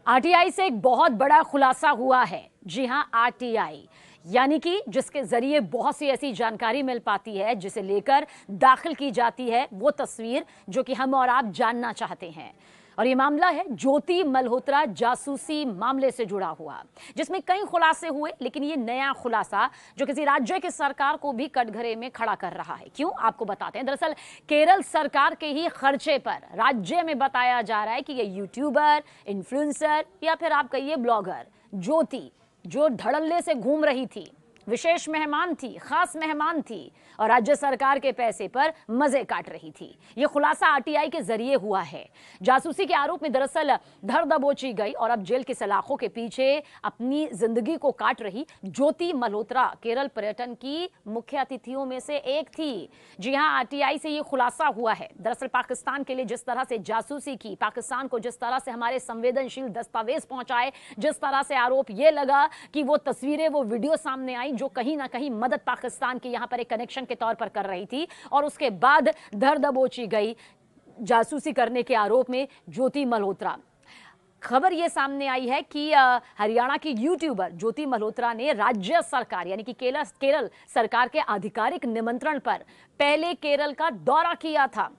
RTI से एक बहुत बड़ा खुलासा हुआ है। जी हां, आरटीआई यानी कि जिसके जरिए बहुत सी ऐसी जानकारी मिल पाती है जिसे लेकर दाखिल की जाती है वो तस्वीर जो कि हम और आप जानना चाहते हैं। और ये मामला है ज्योति मल्होत्रा जासूसी मामले से जुड़ा हुआ, जिसमें कई खुलासे हुए, लेकिन ये नया खुलासा जो किसी राज्य की सरकार को भी कटघरे में खड़ा कर रहा है। क्यों, आपको बताते हैं। दरअसल केरल सरकार के ही खर्चे पर राज्य में बताया जा रहा है कि ये यूट्यूबर, इन्फ्लुएंसर या फिर आप कहिए ब्लॉगर ज्योति, जो धड़ल्ले से घूम रही थी, विशेष मेहमान थी, खास मेहमान थी और राज्य सरकार के पैसे पर मजे काट रही थी। यह खुलासा आरटीआई के जरिए हुआ है। जासूसी के आरोप में दरअसल धर दबोची गई और अब जेल की सलाखों के पीछे अपनी जिंदगी को काट रही ज्योति मल्होत्रा केरल पर्यटन की मुख्य अतिथियों में से एक थी। जी हां, आरटीआई से यह खुलासा हुआ है। दरअसल पाकिस्तान के लिए जिस तरह से जासूसी की, पाकिस्तान को जिस तरह से हमारे संवेदनशील दस्तावेज पहुंचाए, जिस तरह से आरोप यह लगा कि वो तस्वीरें, वो वीडियो सामने आई जो कहीं ना कहीं मदद पाकिस्तान की यहां पर एक कनेक्शन के तौर पर कर रही थी, और उसके बाद धर दबोची गई जासूसी करने के आरोप में ज्योति मल्होत्रा। खबर यह सामने आई है कि हरियाणा की यूट्यूबर ज्योति मल्होत्रा ने राज्य सरकार यानी कि केरल सरकार के आधिकारिक निमंत्रण पर पहले केरल का दौरा किया था।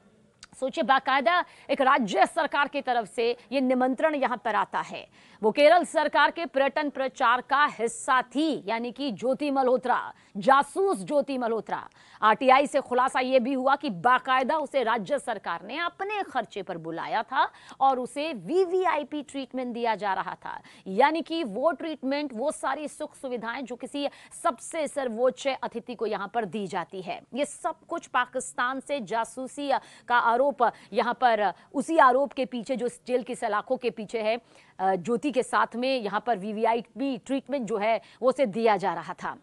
सोचिए, बाकायदा एक राज्य सरकार की तरफ से यह निमंत्रण यहां पर आता है। वो केरल सरकार के पर्यटन प्रचार का हिस्सा थी, यानी कि ज्योति मल्होत्रा, जासूस ज्योति मल्होत्रा। आरटीआई से खुलासा यह भी हुआ कि बाकायदा उसे राज्य सरकार ने अपने खर्चे पर बुलाया था और उसे वीवीआईपी ट्रीटमेंट दिया जा रहा था। यानी कि वो ट्रीटमेंट, वो सारी सुख सुविधाएं जो किसी सबसे सर्वोच्च अतिथि को यहां पर दी जाती है, ये सब कुछ पाकिस्तान से जासूसी का आरोप यहां पर, उसी आरोप के पीछे जो जेल की सलाखों के पीछे है, ज्योति के साथ में यहां पर वीवीआईपी ट्रीटमेंट जो है वो उसे दिया जा रहा था।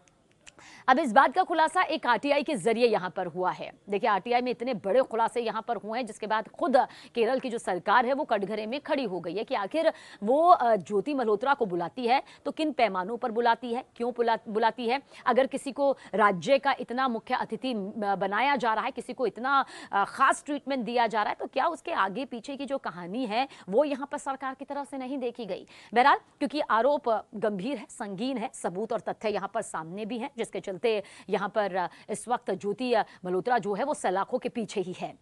अब इस बात का खुलासा एक आरटीआई के जरिए यहां पर हुआ है। देखिए, आरटीआई में इतने बड़े खुलासे यहां पर हुए हैं जिसके बाद खुद केरल की जो सरकार है वो कटघरे में खड़ी हो गई है कि आखिर वो ज्योति मल्होत्रा को बुलाती है तो किन पैमानों पर बुलाती है, क्यों बुलाती है। अगर किसी को राज्य का इतना मुख्य अतिथि बनाया जा रहा है, किसी को इतना खास ट्रीटमेंट दिया जा रहा है, तो क्या उसके आगे पीछे की जो कहानी है वो यहाँ पर सरकार की तरफ से नहीं देखी गई। बहरहाल, क्योंकि आरोप गंभीर है, संगीन है, सबूत और तथ्य यहाँ पर सामने भी है, जिसके चलते यहां पर इस वक्त ज्योति मल्होत्रा जो है वो सलाखों के पीछे ही है।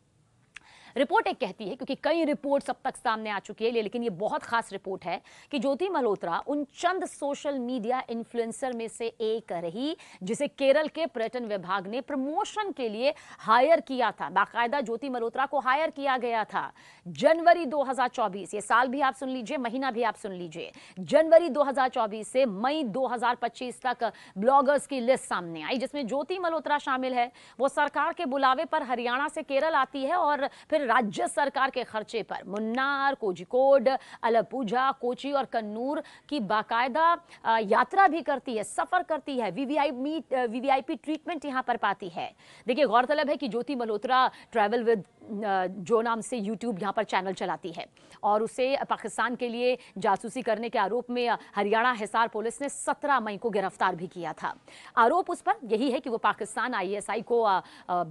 रिपोर्ट एक कहती है, क्योंकि कई रिपोर्ट्स अब तक सामने आ चुकी है, लेकिन ये बहुत खास रिपोर्ट है कि ज्योति मल्होत्रा उन चंद सोशल मीडिया इन्फ्लुएंसर में से एक रही जिसे केरल के पर्यटन विभाग ने प्रमोशन के लिए हायर किया था। बाकायदा ज्योति मल्होत्रा को हायर किया गया था। जनवरी 2024, ये साल भी आप सुन लीजिए, महीना भी आप सुन लीजिए, जनवरी 2024 से मई 2025 तक ब्लॉगर्स की लिस्ट सामने आई जिसमें ज्योति मल्होत्रा शामिल है। वो सरकार के बुलावे पर हरियाणा से केरल आती है और फिर राज्य सरकार के खर्चे पर मुन्नार, कोझिकोड, अलपुझा, कोची और कन्नूर की बाकायदा यात्रा भी करती है, सफर करती है, वीवीआईपी ट्रीटमेंट यहां पर पाती है। देखिए, गौरतलब है कि ज्योति मल्होत्रा ट्रैवल विद जो नाम से यूट्यूब यहां पर चैनल चलाती है और उसे पाकिस्तान के लिए जासूसी करने के आरोप में हरियाणा हिसार पुलिस ने 17 मई को गिरफ्तार भी किया था। आरोप उस पर यही है कि वो पाकिस्तान आईएसआई को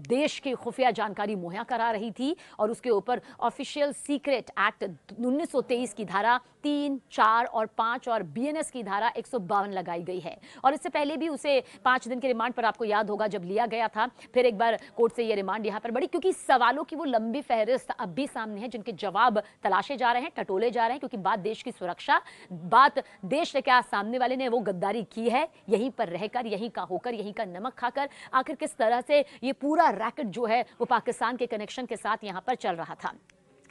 देश की खुफिया जानकारी मुहैया करा रही थी और उसके ऊपर ऑफिशियल सीक्रेट एक्ट 1923 की धारा 3, 4 और 5 और बीएनएस की धारा 152 लगाई गई है। और इससे पहले भी उसे 5 दिन के रिमांड पर, आपको याद होगा, जब लिया गया था, फिर एक बार कोर्ट से यह रिमांड यहां पर बढ़ी, क्योंकि सवालों की वो लंबी फहरिस्त अब भी सामने है जिनके जवाब तलाशे जा रहे हैं, टटोले जा रहे हैं, क्योंकि बात देश की सुरक्षा, बात देश ने क्या, सामने वाले ने वो गद्दारी की है, यहीं पर रहकर, यहीं का होकर, यहीं का नमक खाकर, आखिर किस तरह से ये पूरा रैकेट जो है वो पाकिस्तान के कनेक्शन के साथ यहां पर चल रहा था।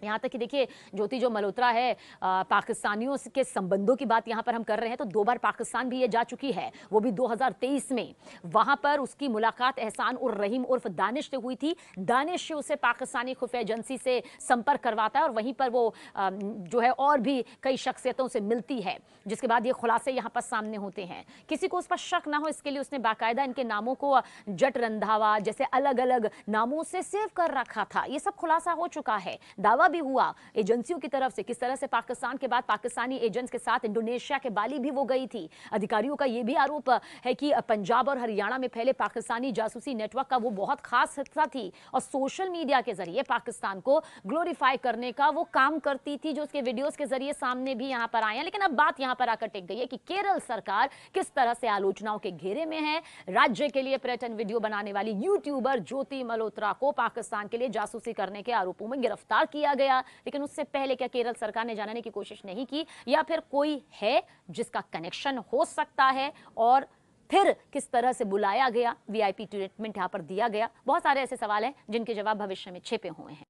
यहाँ तक कि देखिए, ज्योति जो मल्होत्रा है, पाकिस्तानियों के संबंधों की बात यहाँ पर हम कर रहे हैं तो 2 बार पाकिस्तान भी ये जा चुकी है, वो भी 2023 में। वहाँ पर उसकी मुलाकात एहसान उर रहीम उर्फ दानिश से हुई थी। दानिश उसे पाकिस्तानी खुफिया एजेंसी से संपर्क करवाता है और वहीं पर वो जो है और भी कई शख्सियतों से मिलती है, जिसके बाद ये खुलासे यहाँ पर सामने होते हैं। किसी को उस पर शक ना हो, इसके लिए उसने बाकायदा इनके नामों को जट रंधावा जैसे अलग अलग नामों से सेव कर रखा था। ये सब खुलासा हो चुका है। दावा भी हुआ एजेंसियों की तरफ से, किस तरह से पाकिस्तान के बाद पाकिस्तानी एजेंट्स के साथ इंडोनेशिया के बाली भी वो गई थी। अधिकारियों का यह भी आरोप है कि पंजाब और हरियाणा में फैले पाकिस्तानी जासूसी नेटवर्क का वो बहुत खास हिस्सा थी और सोशल मीडिया के जरिए पाकिस्तान को ग्लोरीफाई करने का वो काम करती थी, जो उसके वीडियोस के जरिए सामने भी यहां पर आए हैं। लेकिन अब बात यहां पर आकर टिक गई है कि केरल सरकार किस तरह से आलोचनाओं के घेरे में है। राज्य के लिए पर्यटन वीडियो बनाने वाली यूट्यूबर ज्योति मल्होत्रा को पाकिस्तान के लिए जासूसी करने के आरोपों में गिरफ्तार किया गया। लेकिन उससे पहले क्या केरल सरकार ने जानने की कोशिश नहीं की, या फिर कोई है जिसका कनेक्शन हो सकता है, और फिर किस तरह से बुलाया गया, वीआईपी ट्रीटमेंट यहां पर दिया गया? बहुत सारे ऐसे सवाल हैं जिनके जवाब भविष्य में छिपे हुए हैं।